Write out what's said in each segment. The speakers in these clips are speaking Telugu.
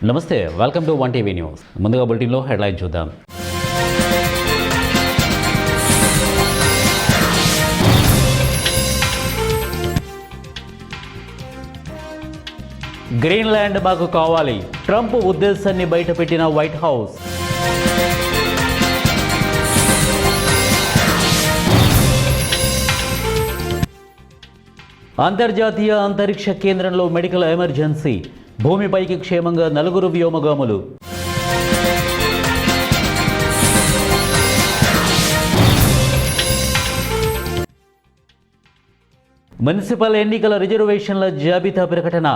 నమస్తే, welcome to one TV news. ముందుగా బులెటిన్లో హెడ్లైన్ చూద్దాం. గ్రీన్లాండ్ మాకు కావాలి, ట్రంప్ ఉద్దేశాన్ని బయటపెట్టిన వైట్ హౌస్. అంతర్జాతీయ అంతరిక్ష కేంద్రంలో మెడికల్ ఎమర్జెన్సీ, భూమిపైకి క్షేమంగా 4 వ్యోమగాములు. మున్సిపల్ ఎన్నికల రిజర్వేషన్ల జాబితా ప్రకటన.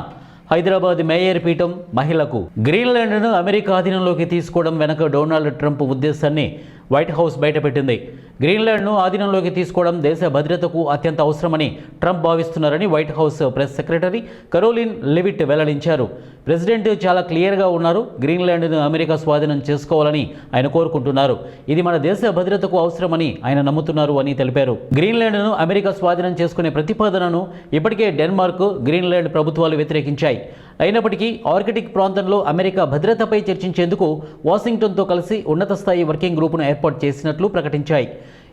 హైదరాబాద్ మేయర్ పీఠం మహిళకు. గ్రీన్లాండ్ను అమెరికా ఆధీనంలోకి తీసుకోవడం వెనక డొనాల్డ్ ట్రంప్ ఉద్దేశాన్ని వైట్ హౌస్ బయటపెట్టింది. గ్రీన్లాండ్ను ఆధీనంలోకి తీసుకోవడం దేశ భద్రతకు అత్యంత అవసరమని ట్రంప్ భావిస్తున్నారని White House press secretary Karoline Leavitt వెల్లడించారు. ప్రెసిడెంట్ చాలా క్లియర్గా ఉన్నారు. గ్రీన్లాండ్ను అమెరికా స్వాధీనం చేసుకోవాలని ఆయన కోరుకుంటున్నారు. ఇది మన దేశ భద్రతకు అవసరమని ఆయన నమ్ముతున్నారు అని తెలిపారు. గ్రీన్లాండ్ను అమెరికా స్వాధీనం చేసుకునే ప్రతిపాదనను ఇప్పటికే డెన్మార్క్, గ్రీన్లాండ్ ప్రభుత్వాలు వ్యతిరేకించాయి. అయినప్పటికీ ఆర్కిటిక్ ప్రాంతంలో అమెరికా భద్రతపై చర్చించేందుకు వాషింగ్టన్తో కలిసి ఉన్నత స్థాయి వర్కింగ్ గ్రూపును ఏర్పాటు చేసినట్లు ప్రకటించాయి.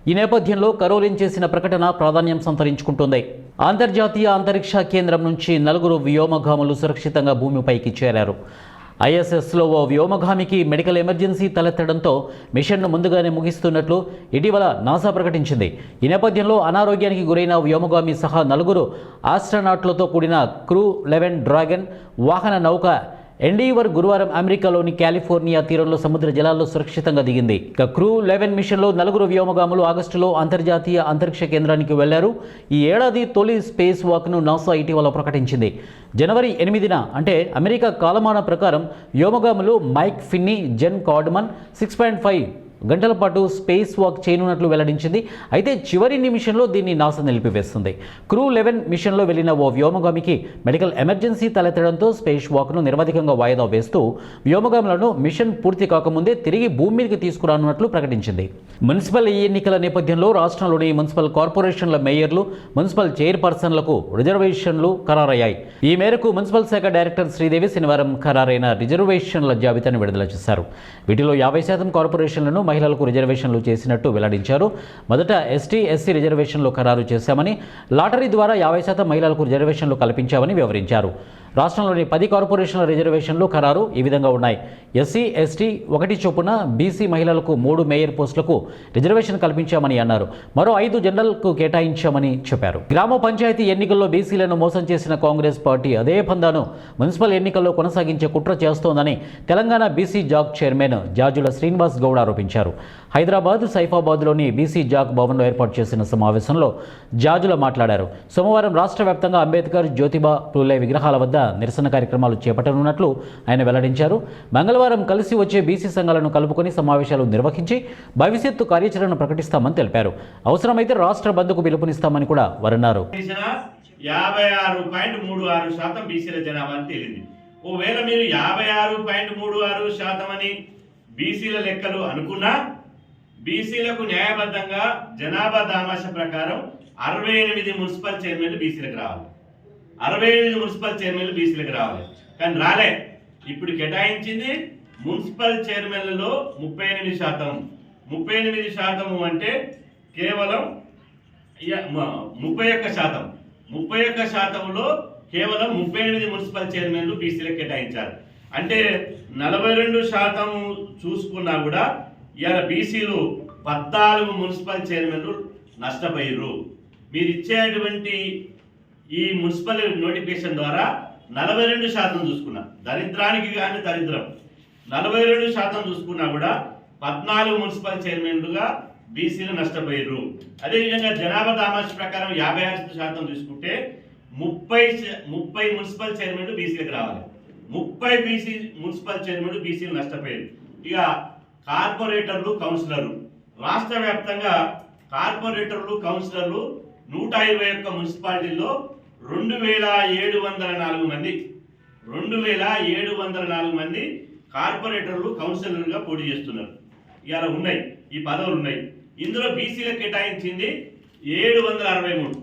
ఈ నేపథ్యంలో కరోలిన్ చేసిన ప్రకటన ప్రాధాన్యం సంతరించుకుంటోంది. అంతర్జాతీయ అంతరిక్ష కేంద్రం నుంచి 4 వ్యోమగాములు సురక్షితంగా భూమిపైకి చేరారు. ఐఎస్ఎస్లో ఓ వ్యోమగామికి మెడికల్ ఎమర్జెన్సీ తలెత్తడంతో మిషన్ను ముందుగానే ముగిస్తున్నట్లు ఇటీవల నాసా ప్రకటించింది. ఈ నేపథ్యంలో అనారోగ్యానికి గురైన వ్యోమగామి సహా 4 ఆస్ట్రోనాట్లతో కూడిన క్రూ 11 డ్రాగన్ వాహన నౌక ఎండీవర్ గురువారం అమెరికాలోని కాలిఫోర్నియా తీరంలో సముద్ర జలాల్లో సురక్షితంగా దిగింది. ఇక క్రూ 11 మిషన్లో 4 వ్యోమగాములు ఆగస్టులో అంతర్జాతీయ అంతరిక్ష కేంద్రానికి వెళ్లారు. ఈ ఏడాది తొలి స్పేస్ వాక్ను నాసా ఇటీవల ప్రకటించింది. జనవరి 8న అంటే అమెరికా కాలమాన ప్రకారం వ్యోమగాములు మైక్ ఫిన్నీ, జెన్ కార్డ్మన్ 6.5 గంటల పాటు స్పేస్ వాక్ చేయనున్నట్లు వెల్లడించింది. అయితే చివరి నిమిషంలో దీన్ని నాసా నిలిపివేస్తుంది. క్రూ 11 మిషన్లో వెళ్లిన ఓ వ్యోమగామికి మెడికల్ ఎమర్జెన్సీ తలెత్తడంతో స్పేస్ వాక్ను నిరవధికంగా వాయిదా వేస్తూ వ్యోమగాములను మిషన్ పూర్తి కాకముందే తిరిగి భూమి మీదకి తీసుకురానున్నట్లు ప్రకటించింది. మున్సిపల్ ఎన్నికల నేపథ్యంలో రాష్ట్రంలోని మున్సిపల్ కార్పొరేషన్ల మేయర్లు, మున్సిపల్ చైర్పర్సన్లకు రిజర్వేషన్లు ఖరారయ్యాయి. ఈ మేరకు మున్సిపల్ శాఖ డైరెక్టర్ శ్రీదేవి శనివారం ఖరారైన రిజర్వేషన్ల జాబితాను విడుదల చేశారు. వీటిలో 50% కార్పొరేషన్లను మహిళలకు రిజర్వేషన్లు చేసినట్టు వెల్లడించారు. మొదట ఎస్టీ, ఎస్సీ రిజర్వేషన్లు ఖరారు చేశామని, లాటరీ ద్వారా 50% మహిళలకు రిజర్వేషన్లు కల్పించామని వివరించారు. రాష్ట్రంలోని 10 కార్పొరేషన్ల రిజర్వేషన్లు ఖరారు ఈ విధంగా ఉన్నాయి. ఎస్సీ, ఎస్టీ 1 చొప్పున, బీసీ మహిళలకు 3 మేయర్ పోస్టులకు రిజర్వేషన్ కల్పించామని అన్నారు. మరో 5 జనరల్కు కేటాయించామని చెప్పారు. గ్రామ పంచాయతీ ఎన్నికల్లో బీసీలను మోసం చేసిన కాంగ్రెస్ పార్టీ అదే పందాను మున్సిపల్ ఎన్నికల్లో కొనసాగించే కుట్ర చేస్తోందని Telangana BC JAC chairman Jajula Srinivas Goud ఆరోపించారు. హైదరాబాద్ సైఫాబాద్లోని బీసీ జాక్ భవన్లో ఏర్పాటు చేసిన సమావేశంలో జాజుల మాట్లాడారు. సోమవారం రాష్ట్ర వ్యాప్తంగా అంబేద్కర్, జ్యోతిబా పూలే విగ్రహాల వద్ద నిరసన కార్యక్రమాలు చేపట్టనున్నట్లు ఆయన వెల్లడించారు. మంగళవారం కలిసి వచ్చే బీసీ సంఘాలను కలుపుకొని సమావేశాలు నిర్వహించి భవిష్యత్తు కార్యాచరణను ప్రకటిస్తామని తెలిపారు. అవసరమైతే రాష్ట్ర బంద్కు పిలుపునిస్తామని కూడా వారన్నారు. 56.36% బీసీల జనాభా అని తేలింది. ఒకవేళ మీరు 56.36% అని బీసీల లెక్కలు అనుకున్నా, బీసీలకు న్యాయబద్ధంగా జనాభా దామాష ప్రకారం 68 మున్సిపల్ చైర్మన్లు బీసీలకు రావాలి. 68 మున్సిపల్ చైర్మన్లు బీసీలకు రావాలి. కానీ రాలే. ఇప్పుడు కేటాయించింది మున్సిపల్ చైర్మన్లలో 38%. 38% అంటే కేవలం 31%. 31%లో కేవలం 38 మున్సిపల్ చైర్మన్లు బీసీలకు కేటాయించారు. అంటే 42% చూసుకున్నా కూడా ఇవాళ బీసీలు 14 మున్సిపల్ చైర్మన్లు నష్టపోయారు. మీరు ఇచ్చేటువంటి ఈ మున్సిపల్ నోటిఫికేషన్ ద్వారా 42% చూసుకున్నా, దరిద్రానికి కానీ దరిద్రం 42% చూసుకున్నా కూడా 14 మున్సిపల్ చైర్మన్లుగా బీసీలు నష్టపోయారు. అదేవిధంగా జనాభా దామాష ప్రకారం 56% తీసుకుంటే 30 మున్సిపల్ చైర్మన్లు బీసీలకు రావాలి. 30 మున్సిపల్ చైర్మన్లు బీసీలు నష్టపోయారు. ఇక కార్పొరేటర్లు, కౌన్సిలర్లు రాష్ట్ర వ్యాప్తంగా కార్పొరేటర్లు, కౌన్సిలర్లు 121 మున్సిపాలిటీల్లో 2704 మంది 2704 మంది కార్పొరేటర్లు, కౌన్సిలర్లుగా పోటీ చేస్తున్నారు. ఇవాళ ఉన్నాయి, ఈ పదవులు ఉన్నాయి. ఇందులో బీసీలకు కేటాయించింది 763.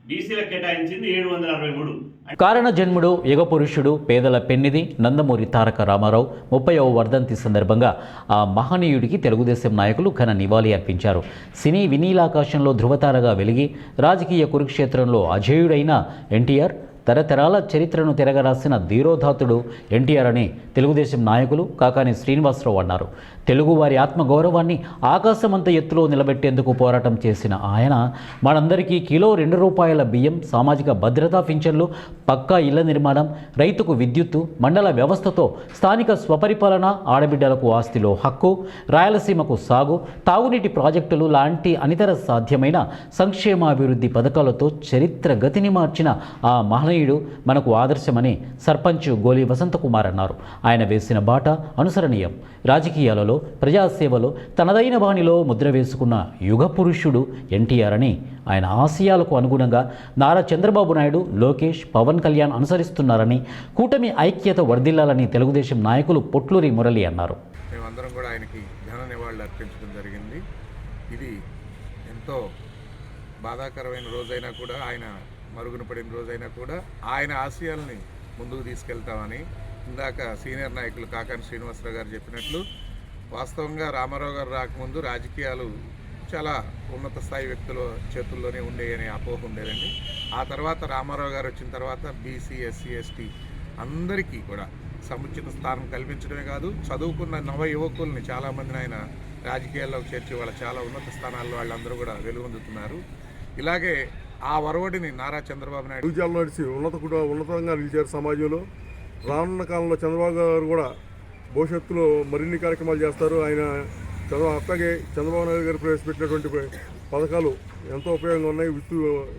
బీసీలకు కేటాయించింది 763. కారణ జన్ముడు యుగపురుషుడు పేదల పెన్నిధి నందమూరి తారక రామారావు 30వ వర్ధంతి సందర్భంగా ఆ మహనీయుడికి తెలుగుదేశం నాయకులు ఘన నివాళి అర్పించారు. సినీ వినీలాకాశంలో ధృవతారగా వెలిగి రాజకీయ కురుక్షేత్రంలో అజేయుడైన ఎన్టీఆర్ తరతరాల చరిత్రను తిరగరాసిన ధీరోధాతుడు ఎన్టీఆర్ అని తెలుగుదేశం నాయకులు కాకాని శ్రీనివాసరావు అన్నారు. తెలుగువారి ఆత్మగౌరవాన్ని ఆకాశమంత ఎత్తులో నిలబెట్టేందుకు పోరాటం చేసిన ఆయన మనందరికీ కిలో ₹2 బియ్యం, సామాజిక భద్రతా పింఛన్లు, పక్కా ఇళ్ల నిర్మాణం, రైతుకు విద్యుత్తు, మండల వ్యవస్థతో స్థానిక స్వపరిపాలన, ఆడబిడ్డలకు ఆస్తిలో హక్కు, రాయలసీమకు సాగు, తాగునీటి ప్రాజెక్టులు లాంటి అనితర సాధ్యమైన సంక్షేమాభివృద్ధి పథకాలతో చరిత్ర గతిని మార్చిన ఆ మహనీయుడు మనకు ఆదర్శమని సర్పంచ్ గోలి వసంతకుమార్ అన్నారు. ఆయన వేసిన బాట అనుసరణీయం. రాజకీయాలలో, ప్రజాసేవలో తనదైన బాణిలో ముద్ర వేసుకున్న యుగ పురుషుడు ఎన్టీఆర్ అని, ఆయన ఆశయాలకు అనుగుణంగా నారా చంద్రబాబు నాయుడు, లోకేష్, పవన్ కళ్యాణ్ అనుసరిస్తున్నారని, కూటమి ఐక్యత వర్ధిల్లాలని తెలుగుదేశం నాయకులు పొట్లూరి మురళి అన్నారు. మేమందరం కూడా ఆయనకి ఘన నివాళులు అర్పించడం జరిగింది. ఇది ఎంతో బాధాకరమైన రోజైనా కూడా, ఆయన మరుగున పడిన రోజైనా కూడా ఆయన ఆశయాల్ని ముందుకు తీసుకెళ్తామని ఇందాక సీనియర్ నాయకులు కాకాని శ్రీనివాసరావు గారు చెప్పినట్లు, వాస్తవంగా రామారావు గారు రాకముందు రాజకీయాలు చాలా ఉన్నత స్థాయి వ్యక్తుల చేతుల్లోనే ఉండేయనే అపోహ ఉండేదండి. ఆ తర్వాత రామారావు గారు వచ్చిన తర్వాత బీసీ, ఎస్సీ, ఎస్టీ అందరికీ కూడా సముచిత స్థానం కల్పించడమే కాదు, చదువుకున్న నవ యువకుల్ని చాలామందిని ఆయన రాజకీయాల్లోకి చేర్చి వాళ్ళ చాలా ఉన్నత స్థానాల్లో వాళ్ళందరూ కూడా వెలుగొందుతున్నారు. ఇలాగే ఆ వరవడిని నారా చంద్రబాబు నాయుడు విజయాల్లో నడిచి ఉన్నతంగా నిలిచారు సమాజంలో. రానున్న కాలంలో చంద్రబాబు గారు కూడా భవిష్యత్తులో మరిన్ని కార్యక్రమాలు చేస్తారు. ఆయన అట్లాగే చంద్రబాబు నాయుడు గారు ప్రవేశపెట్టినటువంటి పథకాలు ఎంతో ఉపయోగంగా ఉన్నాయి.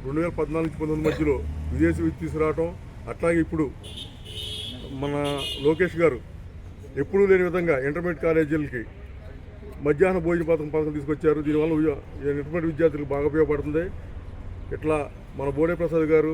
2014 నుంచి 19 మధ్యలో విదేశీ విద్య తీసుకురావటం, అట్లాగే ఇప్పుడు మన లోకేష్ గారు ఎప్పుడూ లేని విధంగా ఇంటర్మీడియట్ కాలేజీలకి మధ్యాహ్న భోజన పథకం తీసుకొచ్చారు. దీనివల్ల ఇంటర్మీడియట్ విద్యార్థులకు బాగా ఉపయోగపడుతుంది. ఇట్లా మన బోడే ప్రసాద్ గారు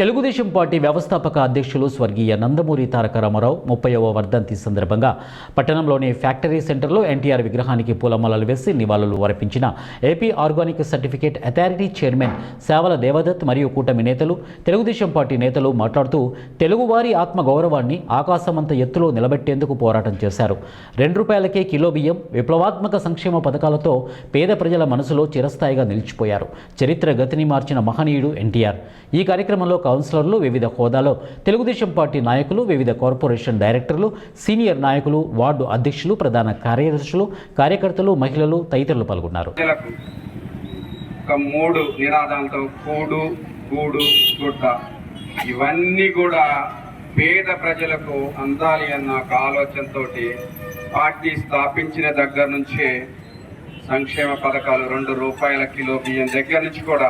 తెలుగుదేశం పార్టీ వ్యవస్థాపక అధ్యక్షులు స్వర్గీయ నందమూరి తారక రామారావు 30వ వర్ధంతి సందర్భంగా పట్టణంలోని ఫ్యాక్టరీ సెంటర్లో ఎన్టీఆర్ విగ్రహానికి పూలమాలలు వేసి నివాళులు అర్పించిన AP organic certificate authority chairman సేవల దేవదత్ మరియు కూటమి నేతలు, తెలుగుదేశం పార్టీ నేతలు మాట్లాడుతూ తెలుగువారి ఆత్మగౌరవాన్ని ఆకాశమంత ఎత్తులో నిలబెట్టేందుకు పోరాటం చేశారు. ₹2కే కిలో బియ్యం, విప్లవాత్మక సంక్షేమ పథకాలతో పేద ప్రజల మనసులో చిరస్థాయిగా నిలిచిపోయారు. చరిత్ర గతిని మార్చిన మహనీయుడు ఎన్టీఆర్. ఈ కార్యక్రమంలో కౌన్సిలర్లు, వివిధ హోదాలో తెలుగుదేశం పార్టీ నాయకులు, వివిధ కార్పొరేషన్ డైరెక్టర్లు, సీనియర్ నాయకులు, వార్డు అధ్యక్షులు, ప్రధాన కార్యదర్శులు, కార్యకర్తలు, మహిళలు తదితరులు పాల్గొన్నారు. 3 నినాదాలతో కూడు, గూడు, గుడ్డ ఇవన్నీ కూడా పేద ప్రజలకు అందాలి అన్న ఒక ఆలోచనతో పార్టీ స్థాపించిన దగ్గర నుంచే సంక్షేమ పథకాలు ₹2 కిలో బియ్యం దగ్గర నుంచి కూడా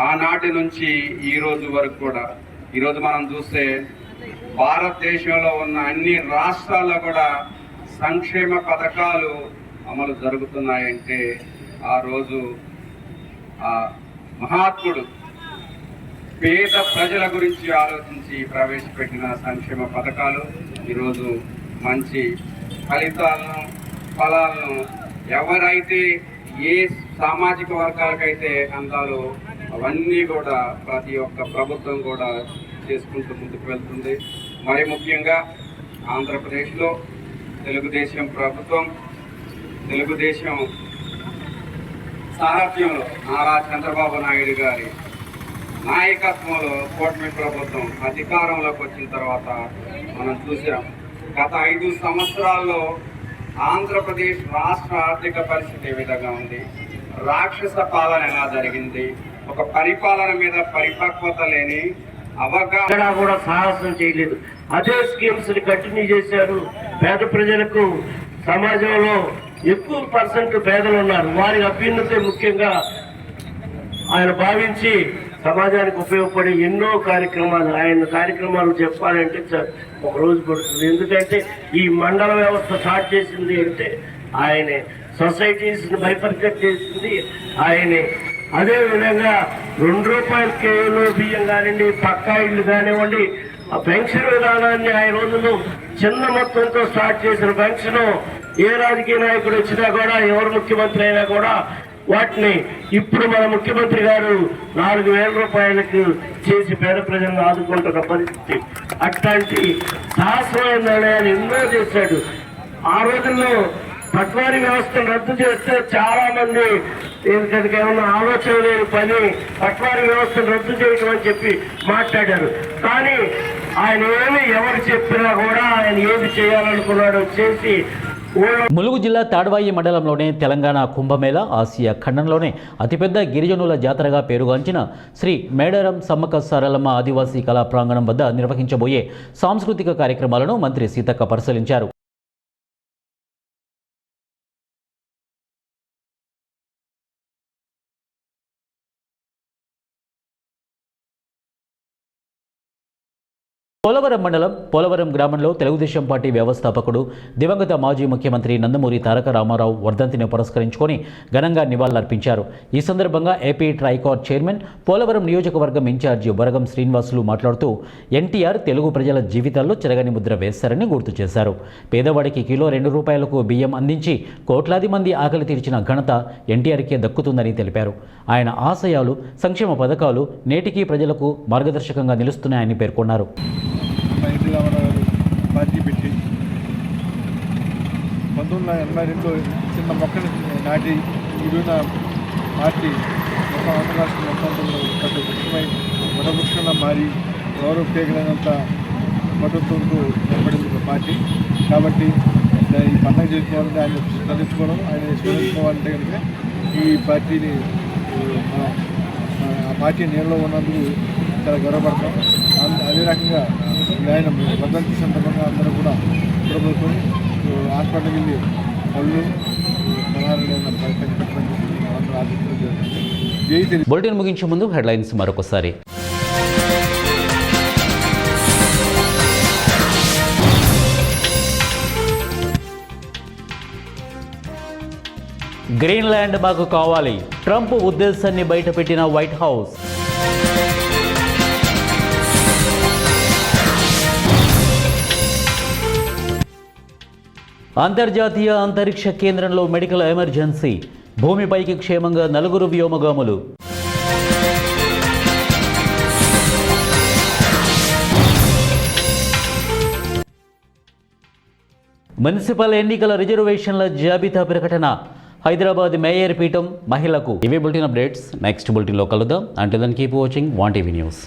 ఆనాటి నుంచి ఈ రోజు వరకు కూడా, ఈరోజు మనం చూస్తే భారతదేశంలో ఉన్న అన్ని రాష్ట్రాల్లో కూడా సంక్షేమ పథకాలు అమలు జరుగుతున్నాయంటే ఆ రోజు ఆ మహాత్ముడు పేద ప్రజల గురించి ఆలోచించి ప్రవేశపెట్టిన సంక్షేమ పథకాలు ఈరోజు మంచి ఫలాలను ఎవరైతే ఏ సామాజిక వర్గాలకైతే అందాలో అవన్నీ కూడా ప్రతి ఒక్క ప్రభుత్వం కూడా చేసుకుంటూ ముందుకు వెళ్తుంది. మరి ముఖ్యంగా ఆంధ్రప్రదేశ్లో తెలుగుదేశం ప్రభుత్వం, తెలుగుదేశం సారథ్యంలో నారా చంద్రబాబు నాయుడు గారి నాయకత్వంలో కూటమి ప్రభుత్వం అధికారంలోకి వచ్చిన తర్వాత మనం చూసాం, గత 5 సంవత్సరాల్లో ఆంధ్రప్రదేశ్ రాష్ట్ర ఆర్థిక పరిస్థితి ఏ విధంగా ఉంది, రాక్షస పాలన ఎలా జరిగింది, ఒక పరిపాలన మీద పరిపక్వత లేని అవగాహన కూడా సాహసం చేయలేదు. అదే స్కీమ్స్ ని కంటిన్యూ చేశారు. పేద ప్రజలకు సమాజంలో ఎక్కువ % పేదలు ఉన్నారు, వారి అభ్యున్నతే ముఖ్యంగా ఆయన భావించి సమాజానికి ఉపయోగపడే ఎన్నో కార్యక్రమాలు, ఆయన కార్యక్రమాలు చెప్పాలంటే ఒక రోజు పడుతుంది. ఎందుకంటే ఈ మండల వ్యవస్థ స్టార్ట్ చేసింది అంటే ఆయనే, సొసైటీస్ బైఫర్కేట్ చేసింది ఆయనే. అదేవిధంగా ₹2 కిలో బియ్యం కానివ్వండి, పక్కా ఇళ్ళు కానివ్వండి, ఆ పెన్షన్ విధానాన్ని ఆయన రోజుల్లో చిన్న మొత్తంతో స్టార్ట్ చేసిన పెన్షన్ ఏ రాజకీయ నాయకుడు వచ్చినా కూడా, ఎవరు ముఖ్యమంత్రి అయినా కూడా వాటిని ఇప్పుడు మన ముఖ్యమంత్రి గారు 4,000 రూపాయలకు చేసి పేద ప్రజలను ఆదుకుంటున్న పరిస్థితి. అట్లాంటి సాహసమైన నిర్ణయాలు ఎన్నో చేశాడు. ఆ రోజుల్లో పట్వారీ వ్యవస్థను రద్దు చేస్తే చాలా మంది దీనికి ఏమన్నా ఆలోచన లేని పని పట్వారీ వ్యవస్థను రద్దు చేయడం అని చెప్పి మాట్లాడారు. కానీ ఆయన ఎవరు చెప్పినా కూడా ఆయన ఏది చేయాలనుకున్నాడో చేసి ములుగు జిల్లా తాడ్వాయి మండలంలోని తెలంగాణ కుంభమేళా ఆసియా ఖండంలోనే అతిపెద్ద గిరిజనుల జాతరగా పేరుగాంచిన శ్రీ మేడారం సమ్మక్క సారలమ్మ ఆదివాసీ కళా ప్రాంగణం వద్ద నిర్వహించబోయే సాంస్కృతిక కార్యక్రమాలను మంత్రి సీతక్క పరిశీలించారు. పోలవరం మండలం పోలవరం గ్రామంలో తెలుగుదేశం పార్టీ వ్యవస్థాపకుడు దివంగత మాజీ ముఖ్యమంత్రి నందమూరి తారక రామారావు వర్ధంతిని పురస్కరించుకొని ఘనంగా నివాళులర్పించారు. ఈ సందర్భంగా ఏపీ ట్రైకార్ చైర్మన్ పోలవరం నియోజకవర్గం ఇన్ఛార్జి బొరగం శ్రీనివాసులు మాట్లాడుతూ ఎన్టీఆర్ తెలుగు ప్రజల జీవితాల్లో చెరగని ముద్ర వేశారని గుర్తు చేశారు. పేదవాడికి కిలో 2 రూపాయలకు బియ్యం అందించి కోట్లాది మంది ఆకలి తీర్చిన ఘనత ఎన్టీఆర్కే దక్కుతుందని తెలిపారు. ఆయన ఆశయాలు, సంక్షేమ పథకాలు నేటికీ ప్రజలకు మార్గదర్శకంగా నిలుస్తున్నాయని పేర్కొన్నారు. ఎన్టీ రామారావు గారు పార్టీ పెట్టి 1982 చిన్న మొక్కని నాటి ఈరోజున పార్టీ మొత్తం ఆంధ్ర రాష్ట్రం మొత్తం పెద్ద వృక్షమై వృక్షంగా మారి ఎవరు ఉపయోగలేనంత మద్దతుతో ఏర్పడింది పార్టీ. కాబట్టి ఈ పండుగ చేసుకోవాలంటే ఆయన స్మరించుకోవడం, ఆయన స్మరించుకోవాలంటే కనుక ఈ పార్టీని ఆ పార్టీ నీళ్ళలో ఉన్నందుకు చాలా గర్వపడతాం. అదే రకంగా ఆయన వర్ధంతి సందర్భంగా అందరూ కూడా ప్రభుత్వం హాస్పిటల్కి వెళ్ళి పళ్ళు బులెటిన్ ముగించే ముందు హెడ్లైన్స్ మరొకసారి. గ్రీన్లాండ్ మాకు కావాలి, ట్రంప్ ఉద్దేశాన్ని బయటపెట్టిన వైట్ హౌస్. అంతర్జాతీయ అంతరిక్ష కేంద్రంలో మెడికల్ ఎమర్జెన్సీ, భూమిపైకి క్షేమంగా 4 వ్యోమగాములు. మున్సిపల్ ఎన్నికల రిజర్వేషన్ల జాబితా ప్రకటన, హైదరాబాద్ మేయర్ పీఠం మహిళకు. ఇవే బులెటిన్ అప్డేట్స్. నెక్స్ట్ బులెటిన్లో కలుద్దాం. Until then keep watching 1 TV news.